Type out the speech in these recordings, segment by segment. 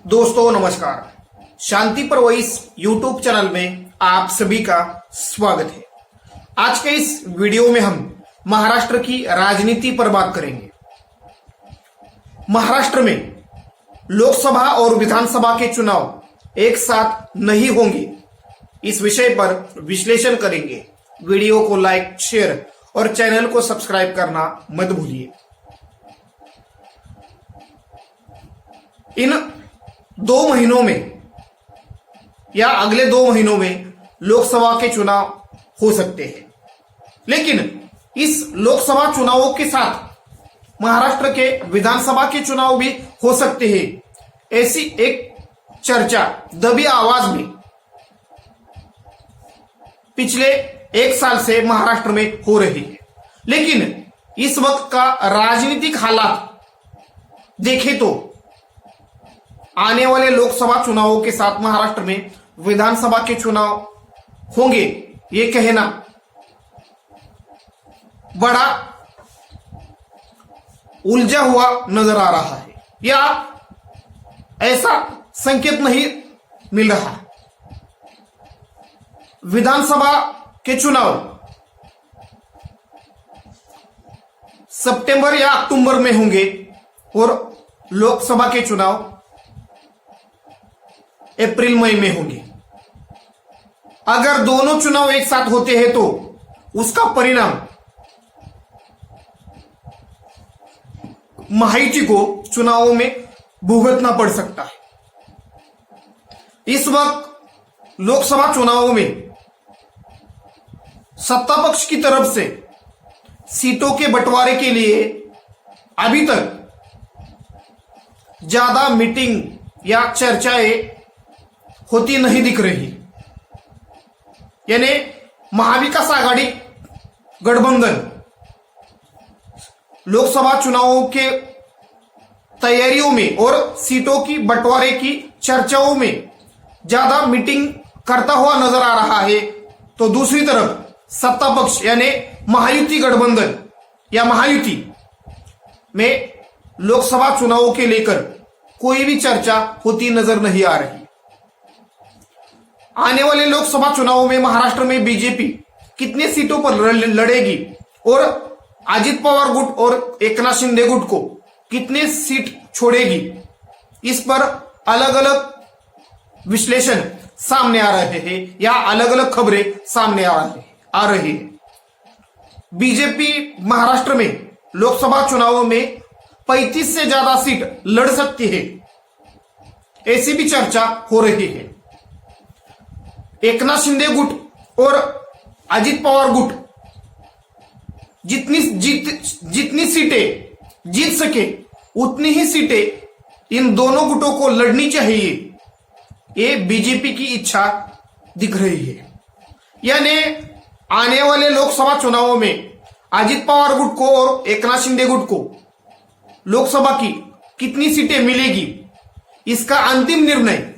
दोस्तों नमस्कार। शांति पर वॉइस यूट्यूब चैनल में आप सभी का स्वागत है। आज के इस वीडियो में हम महाराष्ट्र की राजनीति पर बात करेंगे। महाराष्ट्र में लोकसभा और विधानसभा के चुनाव एक साथ नहीं होंगे, इस विषय पर विश्लेषण करेंगे। वीडियो को लाइक, शेयर और चैनल को सब्सक्राइब करना मत भूलिए। इन 2 महीनों में या अगले 2 महीनों में लोकसभा के चुनाव हो सकते हैं, लेकिन इस लोकसभा चुनावों के साथ महाराष्ट्र के विधानसभा के चुनाव भी हो सकते हैं। ऐसी एक चर्चा दबी आवाज में पिछले 1 साल से महाराष्ट्र में हो रही है। लेकिन इस वक्त का राजनीतिक हालात देखें तो आने वाले लोकसभा चुनावों के साथ महाराष्ट्र में विधानसभा के चुनाव होंगे, ये कहना बड़ा उलझा हुआ नजर आ रहा है, या ऐसा संकेत नहीं मिल रहा। विधानसभा के चुनाव सितंबर या अक्टूबर में होंगे और लोकसभा के चुनाव अप्रैल मई में होंगे। अगर दोनों चुनाव एक साथ होते हैं तो उसका परिणाम महायुति को चुनावों में भुगतना पड़ सकता है। इस वक्त लोकसभा चुनावों में सत्ता पक्ष की तरफ से सीटों के बंटवारे के लिए अभी तक ज्यादा मीटिंग या चर्चाएं होती नहीं दिख रही। यानी महाविकास आघाड़ी गठबंधन लोकसभा चुनावों के तैयारियों में और सीटों की बंटवारे की चर्चाओं में ज्यादा मीटिंग करता हुआ नजर आ रहा है, तो दूसरी तरफ सत्ता पक्ष यानी महायुति गठबंधन या महायुति में लोकसभा चुनावों के लेकर कोई भी चर्चा होती नजर नहीं आ रही। आने वाले लोकसभा चुनावों में महाराष्ट्र में बीजेपी कितने सीटों पर लड़ेगी और अजित पवार गुट और एकनाथ शिंदे गुट को कितने सीट छोड़ेगी, इस पर अलग अलग विश्लेषण सामने आ रहे हैं या अलग अलग खबरें सामने आ रही है। बीजेपी महाराष्ट्र में लोकसभा चुनावों में 35 से ज्यादा सीट लड़ सकती है, ऐसी भी चर्चा हो रही है। एकनाथ शिंदे गुट और अजित पवार गुट जितनी सीटें जीत सके उतनी ही सीटें इन दोनों गुटों को लड़नी चाहिए, ये बीजेपी की इच्छा दिख रही है। यानी आने वाले लोकसभा चुनावों में अजित पवार गुट को और एकनाथ शिंदे गुट को लोकसभा की कितनी सीटें मिलेगी, इसका अंतिम निर्णय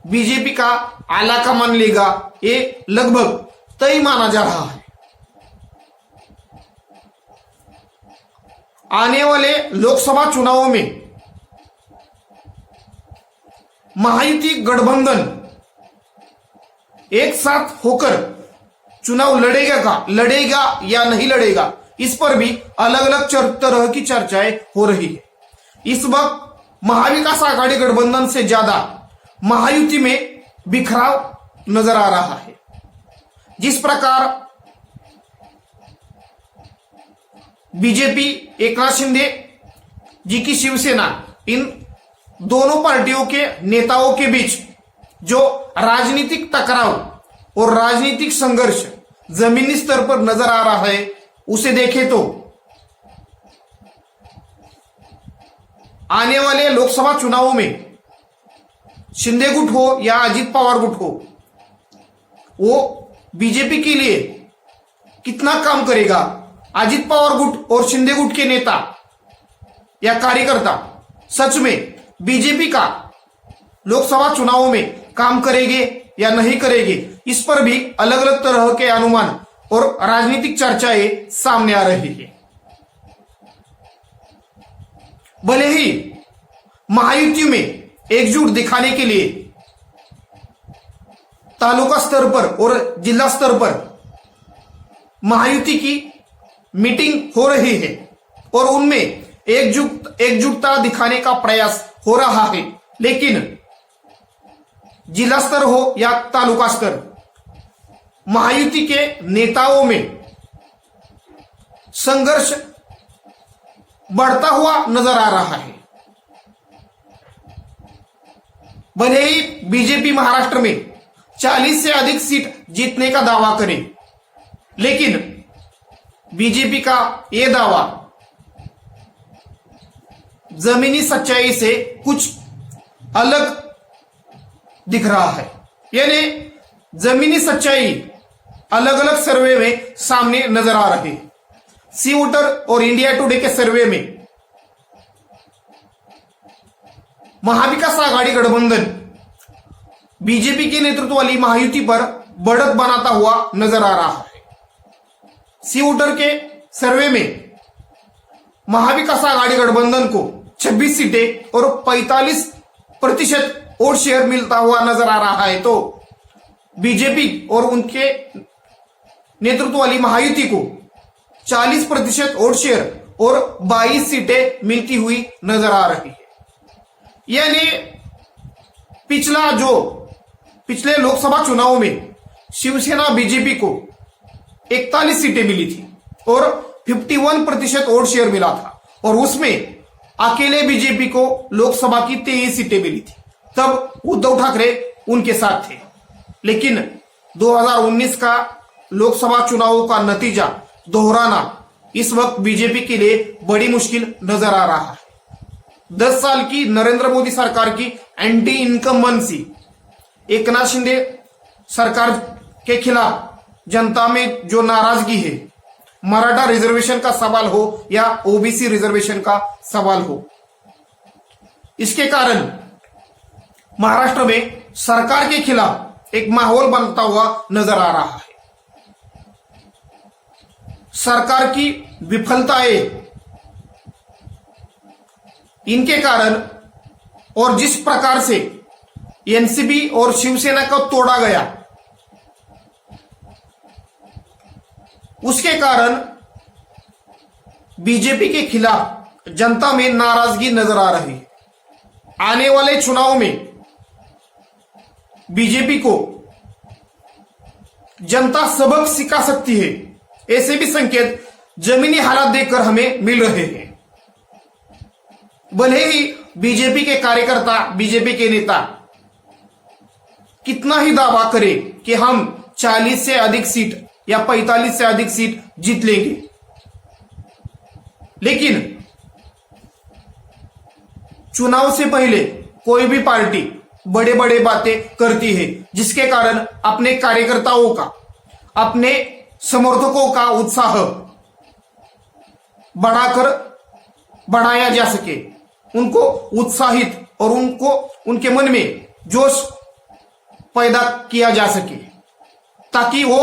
बीजेपी का आलाकमान लेगा, ये लगभग तय माना जा रहा है। आने वाले लोकसभा चुनावों में महायुति गठबंधन एक साथ होकर चुनाव लड़ेगा या नहीं लड़ेगा, इस पर भी अलग अलग तरह की चर्चाएं हो रही है। इस वक्त महाविकास आघाड़ी गठबंधन से ज्यादा महायुति में बिखराव नजर आ रहा है। जिस प्रकार बीजेपी एकनाथ शिंदे जी की शिवसेना, इन दोनों पार्टियों के नेताओं के बीच जो राजनीतिक टकराव और राजनीतिक संघर्ष जमीनी स्तर पर नजर आ रहा है, उसे देखें तो आने वाले लोकसभा चुनावों में शिंदे गुट हो या अजित पवार गुट हो, वो बीजेपी के लिए कितना काम करेगा, अजित पवार गुट और शिंदे गुट के नेता या कार्यकर्ता सच में बीजेपी का लोकसभा चुनावों में काम करेंगे या नहीं करेंगे, इस पर भी अलग अलग तरह के अनुमान और राजनीतिक चर्चाएं सामने आ रही है। भले ही महायुति में एकजुट दिखाने के लिए तालुका स्तर पर और जिला स्तर पर महायुति की मीटिंग हो रही है और उनमें एकजुटता दिखाने का प्रयास हो रहा है। लेकिन जिला स्तर हो या तालुका स्तर, महायुति के नेताओं में संघर्ष बढ़ता हुआ नजर आ रहा है। भले ही बीजेपी महाराष्ट्र में 40 से अधिक सीट जीतने का दावा करे, लेकिन बीजेपी का यह दावा जमीनी सच्चाई से कुछ अलग दिख रहा है। यानी जमीनी सच्चाई अलग अलग सर्वे में सामने नजर आ रही है। सी वोटर और इंडिया टुडे के सर्वे में महाविकास आघाड़ी गठबंधन बीजेपी के नेतृत्व वाली महायुति पर बढ़त बनाता हुआ नजर आ रहा है। सी वोटर के सर्वे में महाविकास आघाड़ी गठबंधन को 26 सीटें और 45% वोट शेयर मिलता हुआ नजर आ रहा है, तो बीजेपी और उनके नेतृत्व वाली महायुति को 40% वोट शेयर और 22 सीटें मिलती हुई नजर आ रही है। यानी पिछले लोकसभा चुनाव में शिवसेना बीजेपी को 41 सीटें मिली थी और 51% वोट शेयर मिला था और उसमें अकेले बीजेपी को लोकसभा की 23 सीटें मिली थी। तब उद्धव ठाकरे उनके साथ थे। लेकिन 2019 का लोकसभा चुनावों का नतीजा दोहराना इस वक्त बीजेपी के लिए बड़ी मुश्किल नजर आ रहा है। 10 साल की नरेंद्र मोदी सरकार की एंटी इनकम्बेंसी, एकनाथ शिंदे सरकार के खिलाफ जनता में जो नाराजगी है, मराठा रिजर्वेशन का सवाल हो या ओबीसी रिजर्वेशन का सवाल हो, इसके कारण महाराष्ट्र में सरकार के खिलाफ एक माहौल बनता हुआ नजर आ रहा है। सरकार की विफलताएं, इनके कारण और जिस प्रकार से एनसीपी और शिवसेना को तोड़ा गया, उसके कारण बीजेपी के खिलाफ जनता में नाराजगी नजर आ रही है। आने वाले चुनाव में बीजेपी को जनता सबक सिखा सकती है, ऐसे भी संकेत जमीनी हालात देखकर हमें मिल रहे हैं। भले ही बीजेपी के कार्यकर्ता, बीजेपी के नेता कितना ही दावा करे कि हम 40 से अधिक सीट या 45 से अधिक सीट जीत लेंगे, लेकिन चुनाव से पहले कोई भी पार्टी बड़े बड़े बातें करती है, जिसके कारण अपने कार्यकर्ताओं का, अपने समर्थकों का उत्साह बढ़ाया जा सके, उनको उत्साहित और उनके मन में जोश पैदा किया जा सके ताकि वो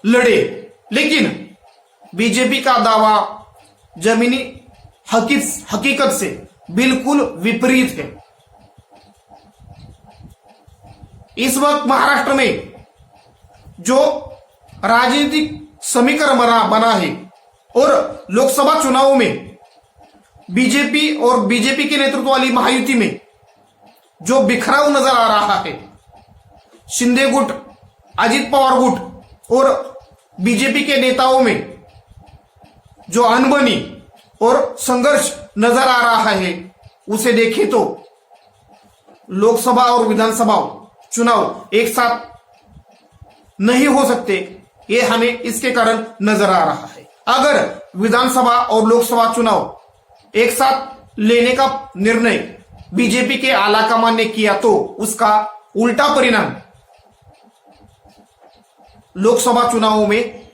लड़े। लेकिन बीजेपी का दावा जमीनी हकीकत से बिल्कुल विपरीत है। इस वक्त महाराष्ट्र में जो राजनीतिक समीकरण बना है और लोकसभा चुनाव में बीजेपी और बीजेपी के नेतृत्व वाली महायुति में जो बिखराव नजर आ रहा है, शिंदे गुट, अजित पवार गुट और बीजेपी के नेताओं में जो अनबनी और संघर्ष नजर आ रहा है, उसे देखें तो लोकसभा और विधानसभा चुनाव एक साथ नहीं हो सकते, ये हमें इसके कारण नजर आ रहा है। अगर विधानसभा और लोकसभा चुनाव एक साथ लेने का निर्णय बीजेपी के आलाकमान ने किया तो उसका उल्टा परिणाम लोकसभा चुनावों में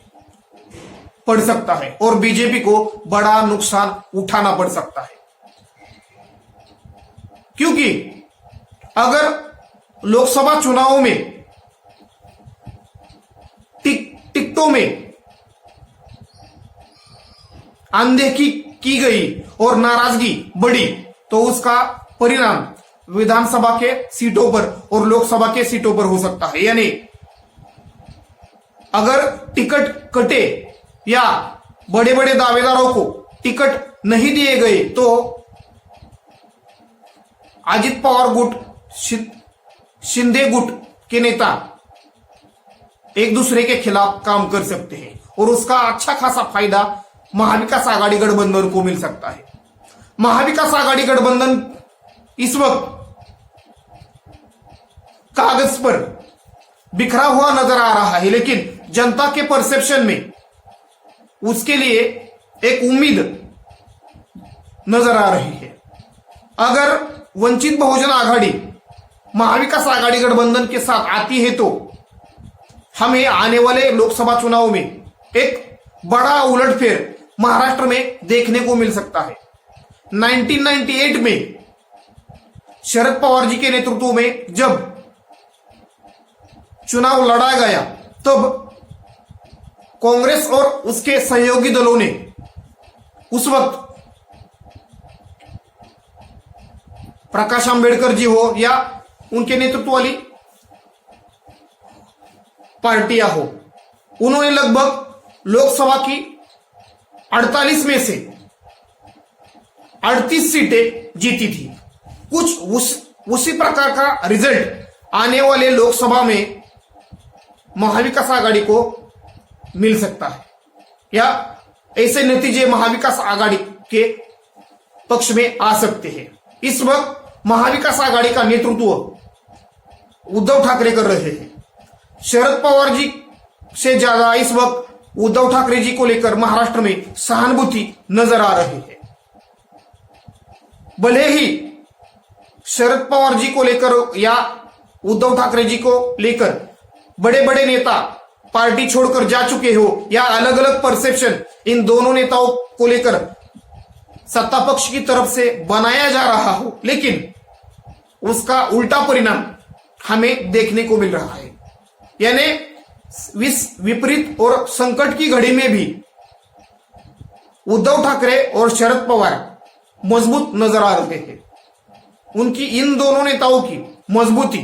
पड़ सकता है और बीजेपी को बड़ा नुकसान उठाना पड़ सकता है। क्योंकि अगर लोकसभा चुनावों में टिकटों में अनदेखी की गई और नाराजगी बढ़ी तो उसका परिणाम विधानसभा के सीटों पर और लोकसभा के सीटों पर हो सकता है। यानी अगर टिकट कटे या बड़े बड़े दावेदारों को टिकट नहीं दिए गए तो अजित पवार गुट, शिंदे गुट के नेता एक दूसरे के खिलाफ काम कर सकते हैं और उसका अच्छा खासा फायदा महाविकास आघाड़ी गठबंधन को मिल सकता है। महाविकास आघाड़ी गठबंधन इस वक्त कागज पर बिखरा हुआ नजर आ रहा है, लेकिन जनता के परसेप्शन में उसके लिए एक उम्मीद नजर आ रही है। अगर वंचित बहुजन आघाड़ी महाविकास आघाड़ी गठबंधन के साथ आती है तो हमें आने वाले लोकसभा चुनाव में एक बड़ा उलटफेर महाराष्ट्र में देखने को मिल सकता है। 1998 में शरद पवार जी के नेतृत्व में जब चुनाव लड़ा गया तब कांग्रेस और उसके सहयोगी दलों ने उस वक्त प्रकाश आंबेडकर जी हो या उनके नेतृत्व वाली पार्टियां हो, उन्होंने लगभग लोकसभा की 48 में से 38 सीटें जीती थी। कुछ उसी प्रकार का रिजल्ट आने वाले लोकसभा में महाविकास आघाड़ी को मिल सकता है या ऐसे नतीजे महाविकास आघाड़ी के पक्ष में आ सकते हैं। इस वक्त महाविकास आघाड़ी का नेतृत्व उद्धव ठाकरे कर रहे हैं। शरद पवार जी से ज्यादा इस वक्त उद्धव ठाकरे जी को लेकर महाराष्ट्र में सहानुभूति नजर आ रही है। भले ही शरद पवार जी को लेकर या उद्धव ठाकरे जी को लेकर बड़े बड़े नेता पार्टी छोड़कर जा चुके हो या अलग अलग परसेप्शन इन दोनों नेताओं को लेकर सत्ता पक्ष की तरफ से बनाया जा रहा हो, लेकिन उसका उल्टा परिणाम हमें देखने को मिल रहा है। यानी विपरीत और संकट की घड़ी में भी उद्धव ठाकरे और शरद पवार मजबूत नजर आ रहे हैं। उनकी इन दोनों नेताओं की मजबूती,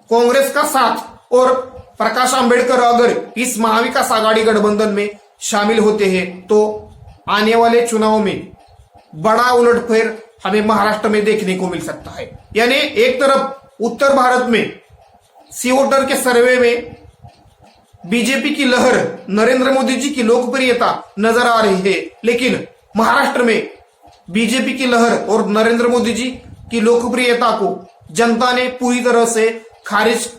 कांग्रेस का साथ और प्रकाश आंबेडकर अगर इस महाविकास आघाड़ी गठबंधन में शामिल होते हैं तो आने वाले चुनाव में बड़ा उलटफेर हमें महाराष्ट्र में देखने को मिल सकता है। यानी एक तरफ उत्तर भारत में सी वोटर के सर्वे में बीजेपी की लहर, नरेंद्र मोदी जी की लोकप्रियता नजर आ रही है, लेकिन महाराष्ट्र में बीजेपी की लहर और नरेंद्र मोदी जी की लोकप्रियता को जनता ने पूरी तरह से खारिज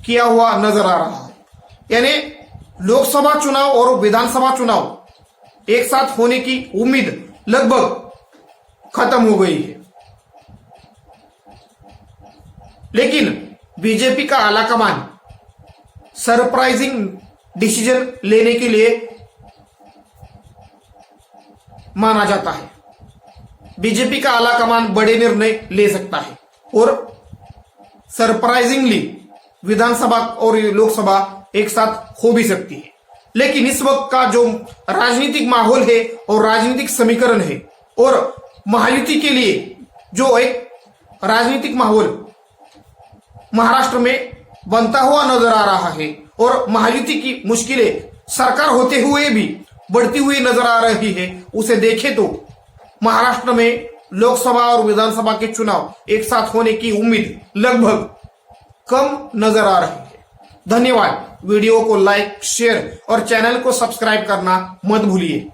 किया हुआ नजर आ रहा है। यानी लोकसभा चुनाव और विधानसभा चुनाव एक साथ होने की उम्मीद लगभग खत्म हो गई है, लेकिन बीजेपी का आलाकमान सरप्राइजिंग डिसीजन लेने के लिए माना जाता है। बीजेपी का आलाकमान बड़े निर्णय ले सकता है और सरप्राइजिंगली विधानसभा और लोकसभा एक साथ हो भी सकती है। लेकिन इस वक्त का जो राजनीतिक माहौल है और राजनीतिक समीकरण है और महायुति के लिए जो एक राजनीतिक माहौल महाराष्ट्र में बनता हुआ नजर आ रहा है और महायुति की मुश्किलें सरकार होते हुए भी बढ़ती हुई नजर आ रही है, उसे देखें तो महाराष्ट्र में लोकसभा और विधानसभा के चुनाव एक साथ होने की उम्मीद लगभग कम नजर आ रही है। धन्यवाद। वीडियो को लाइक, शेयर और चैनल को सब्सक्राइब करना मत भूलिए।